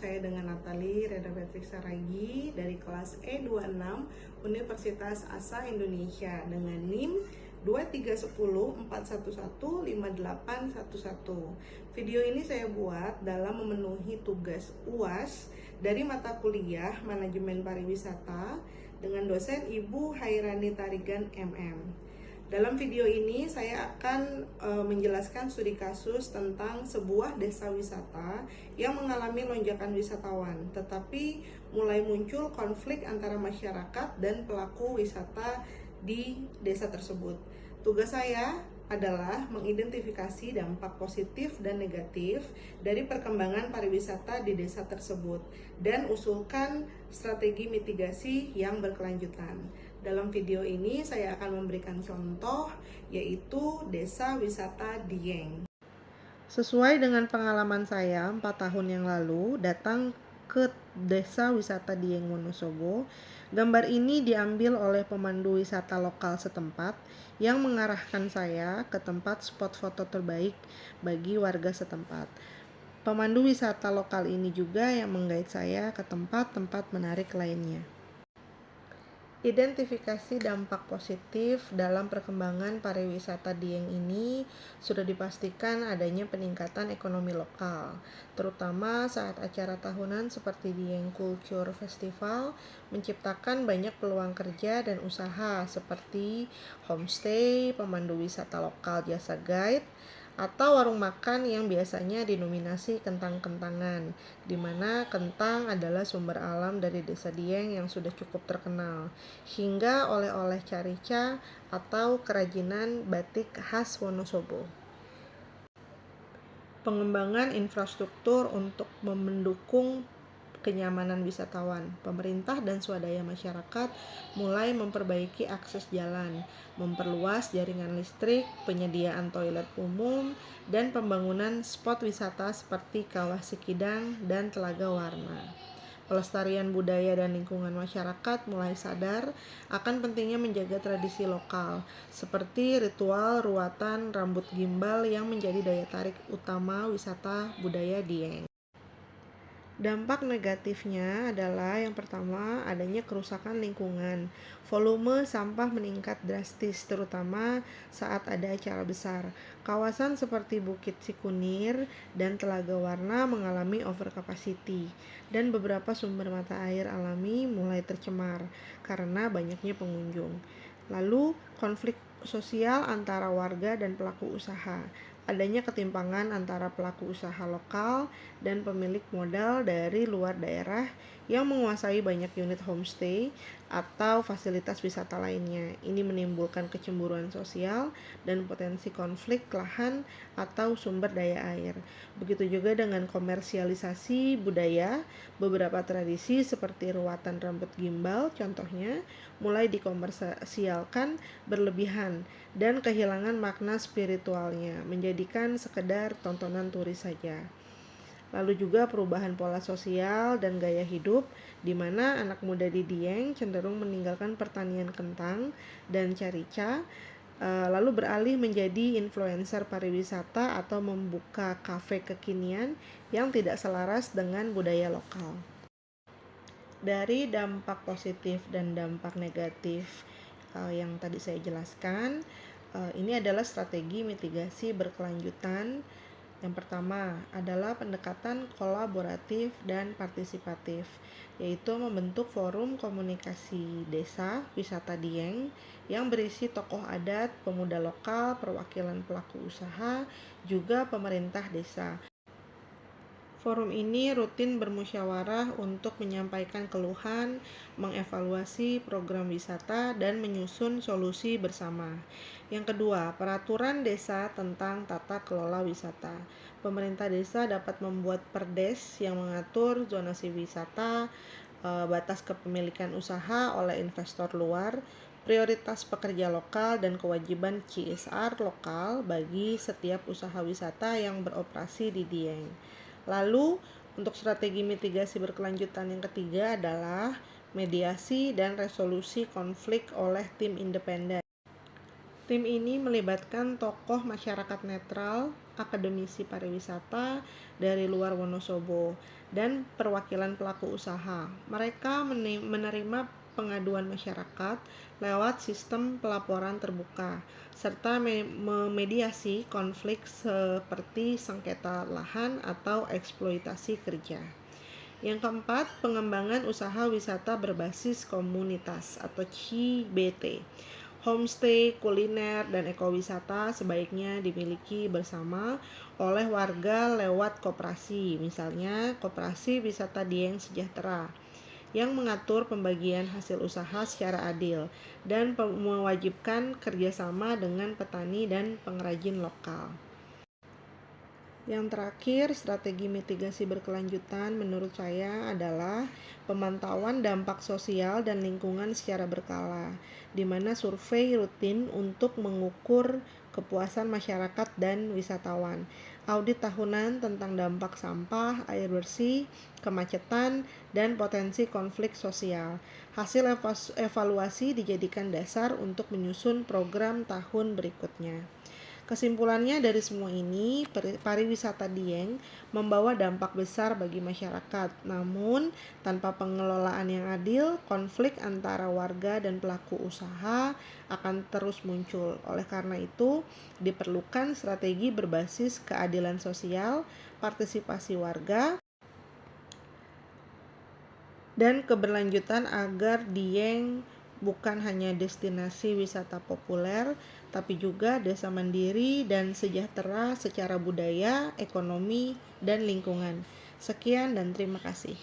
saya dengan Natali Reda Beatrix Saragi dari kelas E26 Universitas ASA Indonesia dengan NIM 23104115811. Video ini saya buat dalam memenuhi tugas UAS dari mata kuliah Manajemen Pariwisata dengan dosen Ibu Hairani Tarigan MM. Dalam video ini saya akan menjelaskan studi kasus tentang sebuah desa wisata yang mengalami lonjakan wisatawan, tetapi mulai muncul konflik antara masyarakat dan pelaku wisata di desa tersebut. Tugas saya adalah mengidentifikasi dampak positif dan negatif dari perkembangan pariwisata di desa tersebut dan usulkan strategi mitigasi yang berkelanjutan. Dalam video ini saya akan memberikan contoh, yaitu desa wisata Dieng. Sesuai dengan pengalaman saya 4 tahun yang lalu datang ke desa wisata Dieng Wonosobo, gambar ini diambil oleh pemandu wisata lokal setempat yang mengarahkan saya ke tempat spot foto terbaik bagi warga setempat. Pemandu wisata lokal ini juga yang menggait saya ke tempat-tempat menarik lainnya. Identifikasi dampak positif dalam perkembangan pariwisata Dieng ini sudah dipastikan adanya peningkatan ekonomi lokal, terutama saat acara tahunan seperti Dieng Culture Festival menciptakan banyak peluang kerja dan usaha seperti homestay, pemandu wisata lokal jasa guide, atau warung makan yang biasanya dinominasi kentang-kentangan, di mana kentang adalah sumber alam dari desa Dieng yang sudah cukup terkenal, hingga oleh-oleh carica atau kerajinan batik khas Wonosobo. Pengembangan infrastruktur untuk mendukung kenyamanan wisatawan. Pemerintah dan swadaya masyarakat mulai memperbaiki akses jalan, memperluas jaringan listrik, penyediaan toilet umum, dan pembangunan spot wisata seperti Kawah Sikidang dan Telaga Warna. Pelestarian budaya dan lingkungan masyarakat mulai sadar akan pentingnya menjaga tradisi lokal, seperti ritual ruatan rambut gimbal yang menjadi daya tarik utama wisata budaya Dieng. Dampak negatifnya adalah yang pertama, adanya kerusakan lingkungan. Volume sampah meningkat drastis, terutama saat ada acara besar. Kawasan seperti Bukit Sikunir dan Telaga Warna mengalami overcapacity, dan beberapa sumber mata air alami mulai tercemar karena banyaknya pengunjung. Lalu, konflik sosial antara warga dan pelaku usaha. Adanya ketimpangan antara pelaku usaha lokal dan pemilik modal dari luar daerah yang menguasai banyak unit homestay atau fasilitas wisata lainnya. Ini menimbulkan kecemburuan sosial dan potensi konflik lahan atau sumber daya air. Begitu juga dengan komersialisasi budaya, beberapa tradisi seperti ruatan rambut gimbal contohnya mulai dikomersialkan berlebihan dan kehilangan makna spiritualnya, menjadikan sekedar tontonan turis saja. Lalu juga perubahan pola sosial dan gaya hidup, di mana anak muda di Dieng cenderung meninggalkan pertanian kentang dan carica, lalu beralih menjadi influencer pariwisata atau membuka kafe kekinian yang tidak selaras dengan budaya lokal. Dari dampak positif dan dampak negatif yang tadi saya jelaskan, ini adalah strategi mitigasi berkelanjutan. Yang pertama adalah pendekatan kolaboratif dan partisipatif, yaitu membentuk forum komunikasi desa wisata Dieng yang berisi tokoh adat, pemuda lokal, perwakilan pelaku usaha, juga pemerintah desa. Forum ini rutin bermusyawarah untuk menyampaikan keluhan, mengevaluasi program wisata, dan menyusun solusi bersama. Yang kedua, peraturan desa tentang tata kelola wisata. Pemerintah desa dapat membuat perdes yang mengatur zonasi wisata, batas kepemilikan usaha oleh investor luar, prioritas pekerja lokal, dan kewajiban CSR lokal bagi setiap usaha wisata yang beroperasi di Dieng. Lalu, untuk strategi mitigasi berkelanjutan yang ketiga adalah mediasi dan resolusi konflik oleh tim independen. Tim ini melibatkan tokoh masyarakat netral, akademisi pariwisata dari luar Wonosobo, dan perwakilan pelaku usaha. Mereka menerima pengaduan masyarakat lewat sistem pelaporan terbuka, serta memediasi konflik seperti sengketa lahan atau eksploitasi kerja. Yang keempat, pengembangan usaha wisata berbasis komunitas atau CBT. Homestay, kuliner, dan ekowisata sebaiknya dimiliki bersama oleh warga lewat koperasi, misalnya Koperasi Wisata Dieng Sejahtera, yang mengatur pembagian hasil usaha secara adil dan mewajibkan kerjasama dengan petani dan pengrajin lokal. Yang terakhir, strategi mitigasi berkelanjutan menurut saya adalah pemantauan dampak sosial dan lingkungan secara berkala, di mana survei rutin untuk mengukur kepuasan masyarakat dan wisatawan, audit tahunan tentang dampak sampah, air bersih, kemacetan, dan potensi konflik sosial. Hasil evaluasi dijadikan dasar untuk menyusun program tahun berikutnya. Kesimpulannya dari semua ini, pariwisata Dieng membawa dampak besar bagi masyarakat. Namun, tanpa pengelolaan yang adil, konflik antara warga dan pelaku usaha akan terus muncul. Oleh karena itu, diperlukan strategi berbasis keadilan sosial, partisipasi warga, dan keberlanjutan agar Dieng bukan hanya destinasi wisata populer, tapi juga desa mandiri dan sejahtera secara budaya, ekonomi, dan lingkungan. Sekian dan terima kasih.